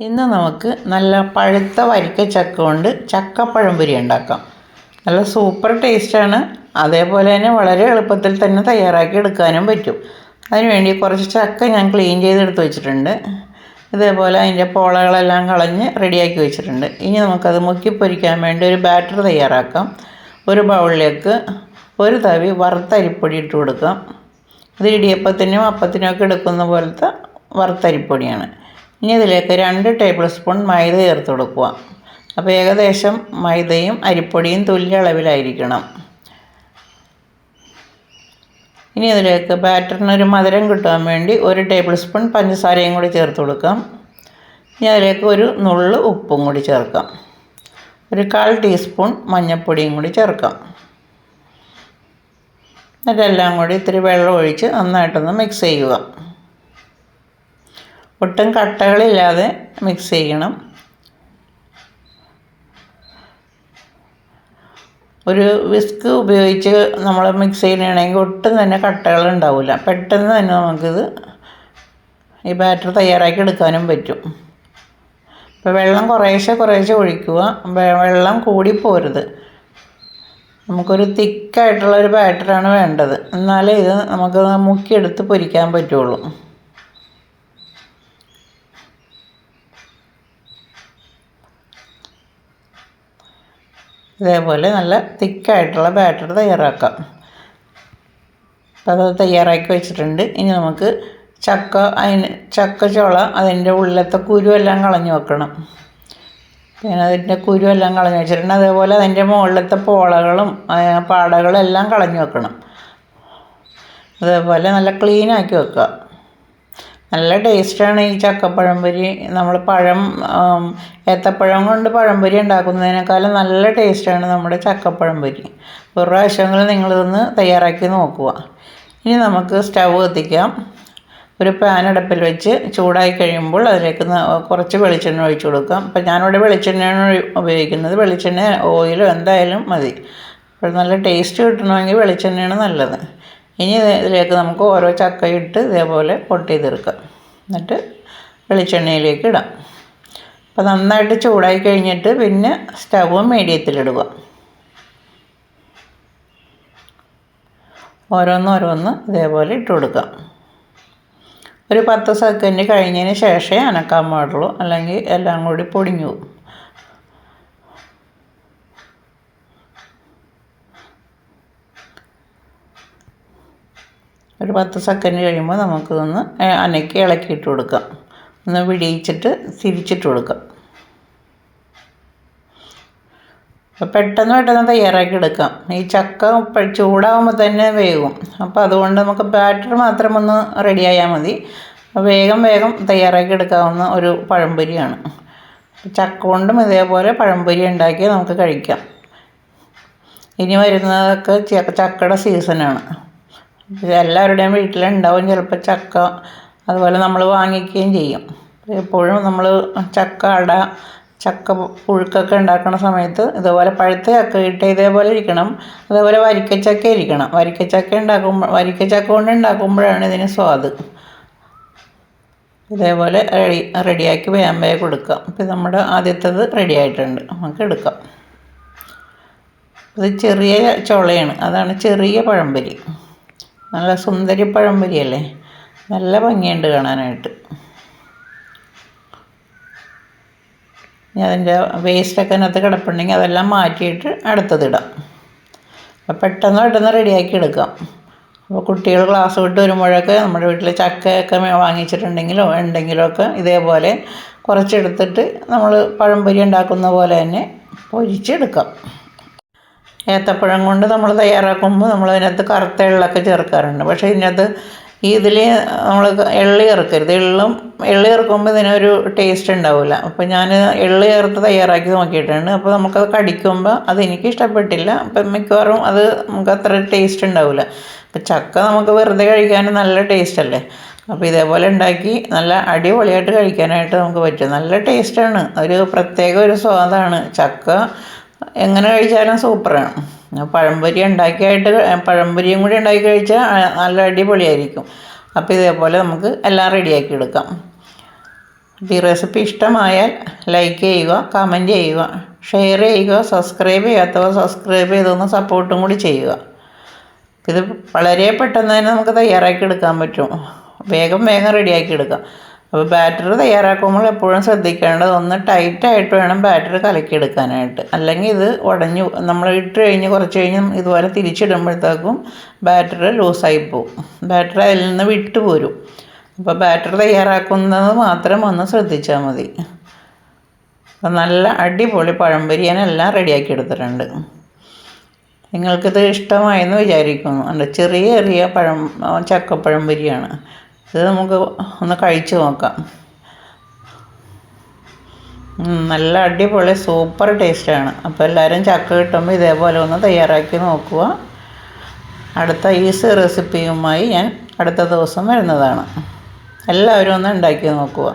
ഇന്ന് നമുക്ക് നല്ല പഴുത്ത വരിക്കച്ചക്ക കൊണ്ട് ചക്കപ്പഴംപൊരി ഉണ്ടാക്കാം. നല്ല സൂപ്പർ ടേസ്റ്റാണ്. അതേപോലെ തന്നെ വളരെ എളുപ്പത്തിൽ തന്നെ തയ്യാറാക്കി എടുക്കാനും പറ്റും. അതിനുവേണ്ടി കുറച്ച് ചക്ക ഞാൻ ക്ലീൻ ചെയ്തെടുത്ത് വെച്ചിട്ടുണ്ട്. ഇതേപോലെ അതിൻ്റെ പോളകളെല്ലാം കളഞ്ഞ് റെഡിയാക്കി വെച്ചിട്ടുണ്ട്. ഇനി നമുക്കത് മുക്കി പൊരിക്കാൻ വേണ്ടി ഒരു ബാറ്റർ തയ്യാറാക്കാം. ഒരു ബൗളിലേക്ക് ഒരു തവി വറുത്ത അരിപ്പൊടി ഇട്ട് കൊടുക്കാം. ഇത് ഇടിയപ്പത്തിനും അപ്പത്തിനും ഒക്കെ എടുക്കുന്ന പോലത്തെ വറുത്ത അരിപ്പൊടിയാണ്. ഇനി ഇതിലേക്ക് 2 ടേബിൾ സ്പൂൺ മൈദ ചേർത്ത് കൊടുക്കുക. അപ്പോൾ ഏകദേശം മൈദയും അരിപ്പൊടിയും തുല്യ അളവിലായിരിക്കണം. ഇനി ഇതിലേക്ക് ബാറ്ററിനൊരു മധുരം കിട്ടാൻ വേണ്ടി 1 ടേബിൾ സ്പൂൺ പഞ്ചസാരയും കൂടി ചേർത്ത് കൊടുക്കാം. ഇനി അതിലേക്ക് ഒരു നുള്ള് ഉപ്പും കൂടി ചേർക്കാം. ഒരു 1/4 ടീസ്പൂൺ മഞ്ഞൾപ്പൊടിയും കൂടി ചേർക്കാം. എന്നിട്ടെല്ലാം കൂടി ഇത്തിരി വെള്ളം ഒഴിച്ച് നന്നായിട്ടൊന്ന് മിക്സ് ചെയ്യുക. ഒട്ടും കട്ടകളില്ലാതെ മിക്സ് ചെയ്യണം. ഒരു വിസ്ക് ഉപയോഗിച്ച് നമ്മൾ മിക്സ് ചെയ്യണമെങ്കിൽ ഒട്ടും തന്നെ കട്ടകൾ ഉണ്ടാവില്ല. പെട്ടെന്ന് തന്നെ നമുക്കിത് ഈ ബാറ്റർ തയ്യാറാക്കി എടുക്കാനും പറ്റും. ഇപ്പോൾ വെള്ളം കുറേശ്ശെ ഒഴിക്കുക. വെള്ളം കൂടിപ്പോരുത്. നമുക്കൊരു തിക്കായിട്ടുള്ളൊരു ബാറ്ററാണ് വേണ്ടത്. എന്നാലേ ഇത് നമുക്ക് മുക്കിയെടുത്ത് പൊരിക്കാൻ പറ്റുള്ളൂ. ഇതേപോലെ നല്ല തിക്കായിട്ടുള്ള ബാറ്റർ തയ്യാറാക്കാം. അപ്പോൾ അത് തയ്യാറാക്കി വെച്ചിട്ടുണ്ട്. ഇനി നമുക്ക് ചക്കച്ചുള അതിൻ്റെ ഉള്ളിലത്തെ കുരുവെല്ലാം കളഞ്ഞു വെക്കണം. പിന്നെ അതിൻ്റെ കുരുവെല്ലാം കളഞ്ഞു വെച്ചിട്ടുണ്ട്. അതേപോലെ അതിൻ്റെ മുകളിലത്തെ പോളകളും പാടകളും എല്ലാം കളഞ്ഞു വെക്കണം. അതേപോലെ നല്ല ക്ലീനാക്കി വെക്കുക. നല്ല ടേസ്റ്റാണ് ഈ ചക്കപ്പഴംപൊരി. നമ്മൾ ഏത്തപ്പഴം കൊണ്ട് പഴംപൊരി ഉണ്ടാക്കുന്നതിനേക്കാളും നല്ല ടേസ്റ്റാണ് നമ്മുടെ ചക്കപ്പഴംപൊരി. ഒരു പ്രാവശ്യമെങ്കിലും നിങ്ങളിതൊന്ന് തയ്യാറാക്കി നോക്കുക. ഇനി നമുക്ക് സ്റ്റവ് കത്തിക്കാം. ഒരു പാൻ അടുപ്പിൽ വെച്ച് ചൂടായി കഴിയുമ്പോൾ അതിലേക്ക് കുറച്ച് വെളിച്ചെണ്ണ ഒഴിച്ചു കൊടുക്കാം. അപ്പോൾ ഞാനിവിടെ വെളിച്ചെണ്ണയാണ് ഉപയോഗിക്കുന്നത്. വെളിച്ചെണ്ണ ഓയിലോ എന്തായാലും മതി. അപ്പോൾ നല്ല ടേസ്റ്റ് കിട്ടണമെങ്കിൽ വെളിച്ചെണ്ണയാണ് നല്ലത്. ഇനി ഇതിലേക്ക് നമുക്ക് ഓരോ ചക്കയിട്ട് ഇതേപോലെ പൊട്ടിയെടുക്കാം. എന്നിട്ട് വെളിച്ചെണ്ണയിലേക്ക് ഇടാം. അപ്പോൾ നന്നായിട്ട് ചൂടായി കഴിഞ്ഞിട്ട് പിന്നെ സ്റ്റവ് മീഡിയത്തിലിടുക. ഓരോന്ന് ഇതേപോലെ ഇട്ട് കൊടുക്കാം. ഒരു 10 സെക്കൻഡ് കഴിഞ്ഞതിന് ശേഷമേ അനക്കാൻ പാടുള്ളൂ, അല്ലെങ്കിൽ എല്ലാം കൂടി പൊടിഞ്ഞു പോകും. ഒരു 10 സെക്കൻഡ് കഴിയുമ്പോൾ നമുക്കിതൊന്ന് ഇളക്കിയിട്ട് കൊടുക്കാം. ഒന്ന് വിടിയിച്ചിട്ട് തിരിച്ചിട്ട് കൊടുക്കാം. അപ്പോൾ പെട്ടെന്ന് തയ്യാറാക്കി എടുക്കാം. ഈ ചക്ക ചൂടാകുമ്പോൾ തന്നെ വേകും. അപ്പോൾ അതുകൊണ്ട് നമുക്ക് ബാറ്റർ മാത്രം ഒന്ന് റെഡിയായാൽ മതി. വേഗം തയ്യാറാക്കി എടുക്കാവുന്ന ഒരു പഴംപൊരിയാണ്. ചക്ക കൊണ്ടും ഇതേപോലെ പഴംപൊരി ഉണ്ടാക്കി നമുക്ക് കഴിക്കാം. ഇനി വരുന്നതൊക്കെ ചക്കയുടെ സീസണാണ്. എല്ലാവരുടെയും വീട്ടിലുണ്ടാവും ചിലപ്പോൾ ചക്ക. അതുപോലെ നമ്മൾ വാങ്ങിക്കുകയും ചെയ്യും. എപ്പോഴും നമ്മൾ ചക്ക പുഴുക്കൊക്കെ ഉണ്ടാക്കുന്ന സമയത്ത് ഇതുപോലെ പഴുത്ത ചക്ക ഇട്ട് ഇതേപോലെ ഇരിക്കണം. അതേപോലെ വരിക്കച്ചക്ക ഇരിക്കണം. വരിക്കച്ചക്ക കൊണ്ട് ഉണ്ടാക്കുമ്പോഴാണ് ഇതിന് സ്വാദ്. ഇതേപോലെ റെഡിയാക്കി വേഗം കൊടുക്കാം. അപ്പോൾ നമ്മുടെ ആദ്യത്തേത് റെഡി ആയിട്ടുണ്ട്. നമുക്ക് എടുക്കാം. ഇത് ചെറിയ ചുളയാണ്. അതാണ് ചെറിയ പഴംപൊരി. നല്ല സുന്ദരി പഴംപൊരിയല്ലേ. നല്ല ഭംഗിയുണ്ട് കാണാനായിട്ട്. ഇനി അതിൻ്റെ വേസ്റ്റൊക്കെ അതിനകത്ത് കിടപ്പുണ്ടെങ്കിൽ അതെല്ലാം മാറ്റിയിട്ട് അടുത്തതിടാം. അപ്പോൾ പെട്ടെന്ന് റെഡിയാക്കി എടുക്കാം. അപ്പോൾ കുട്ടികൾ ക്ലാസ് വിട്ട് വരുമ്പോഴൊക്കെ നമ്മുടെ വീട്ടിൽ ചക്കയൊക്കെ വാങ്ങിച്ചിട്ടുണ്ടെങ്കിലോ ഒക്കെ ഇതേപോലെ കുറച്ചെടുത്തിട്ട് നമ്മൾ പഴംപൊരി ഉണ്ടാക്കുന്ന പോലെ തന്നെ പൊരിച്ചെടുക്കാം. ഏത്തപ്പഴം കൊണ്ട് നമ്മൾ തയ്യാറാക്കുമ്പോൾ നമ്മളതിനകത്ത് കറുത്ത എള്ളൊക്കെ ചേർക്കാറുണ്ട്. പക്ഷേ ഇതിനകത്ത് ഇതിൽ നമ്മൾ എള്ള് ചേർക്കരുത്. എള്ള് ചേർക്കുമ്പോൾ ഇതിനൊരു ടേസ്റ്റ് ഉണ്ടാവില്ല. അപ്പോൾ ഞാൻ എള്ള് ചേർത്ത് തയ്യാറാക്കി നോക്കിയിട്ടുണ്ട്. അപ്പോൾ നമുക്കത് കടിക്കുമ്പോൾ അതെനിക്ക് ഇഷ്ടപ്പെട്ടില്ല. അപ്പം മിക്കവാറും അത് നമുക്ക് അത്ര ടേസ്റ്റ് ഉണ്ടാവില്ല. അപ്പോൾ ചക്ക നമുക്ക് വെറുതെ കഴിക്കാനും നല്ല ടേസ്റ്റല്ലേ. അപ്പോൾ ഇതേപോലെ ഉണ്ടാക്കി നല്ല അടിപൊളിയായിട്ട് കഴിക്കാനായിട്ട് നമുക്ക് പറ്റും. നല്ല ടേസ്റ്റാണ്. പ്രത്യേക ഒരു സ്വാദാണ്. ചക്ക എങ്ങനെ കഴിച്ചാലും സൂപ്പറാണ്. പഴംപൊരിയും കൂടി ഉണ്ടാക്കി കഴിച്ചാൽ നല്ല അടിപൊളിയായിരിക്കും. അപ്പോൾ ഇതേപോലെ നമുക്ക് എല്ലാം റെഡിയാക്കി എടുക്കാം. അപ്പോൾ ഈ റെസിപ്പി ഇഷ്ടമായാൽ ലൈക്ക് ചെയ്യുക, കമൻറ്റ് ചെയ്യുക, ഷെയർ ചെയ്യുക, സബ്സ്ക്രൈബ് ചെയ്യാത്തവർ സബ്സ്ക്രൈബ് ചെയ്തൊന്ന് സപ്പോർട്ടും കൂടി ചെയ്യുക. ഇത് വളരെ പെട്ടെന്ന് തന്നെ നമുക്ക് തയ്യാറാക്കി എടുക്കാൻ പറ്റും. വേഗം റെഡിയാക്കി എടുക്കാം. അപ്പോൾ ബാറ്റർ തയ്യാറാക്കുമ്പോൾ എപ്പോഴും ശ്രദ്ധിക്കേണ്ടത് ഒന്ന് ടൈറ്റായിട്ട് വേണം ബാറ്റർ കലക്കിയെടുക്കാനായിട്ട്. അല്ലെങ്കിൽ ഇത് ഉടഞ്ഞു, നമ്മൾ ഇട്ട് കഴിഞ്ഞ് കുറച്ച് കഴിഞ്ഞ് ഇതുപോലെ തിരിച്ചിടുമ്പോഴത്തേക്കും ബാറ്റർ ലൂസായി പോവും. ബാറ്റർ അതിൽ നിന്ന് വിട്ടു പോരും. അപ്പോൾ ബാറ്റർ തയ്യാറാക്കുന്നത് മാത്രം ഒന്ന് ശ്രദ്ധിച്ചാൽ മതി. അപ്പോൾ നല്ല അടിപൊളി പഴംപൊരി ഞാനെല്ലാം റെഡിയാക്കി എടുത്തിട്ടുണ്ട്. നിങ്ങൾക്കിത് ഇഷ്ടമായെന്ന് വിചാരിക്കുന്നു. ഉണ്ട് ചെറിയ ചക്കപ്പഴം പൊരിയാണ് ഇത്. നമുക്ക് ഒന്ന് കഴിച്ച് നോക്കാം. നല്ല അടിപൊളി സൂപ്പർ ടേസ്റ്റാണ്. അപ്പോൾ എല്ലാവരും ചക്ക കിട്ടുമ്പോൾ ഇതേപോലെ ഒന്ന് തയ്യാറാക്കി നോക്കുക. അടുത്ത ഈസി റെസിപ്പിയുമായി ഞാൻ അടുത്ത ദിവസം വരുന്നതാണ്. എല്ലാവരും ഒന്ന് ഉണ്ടാക്കി നോക്കുക.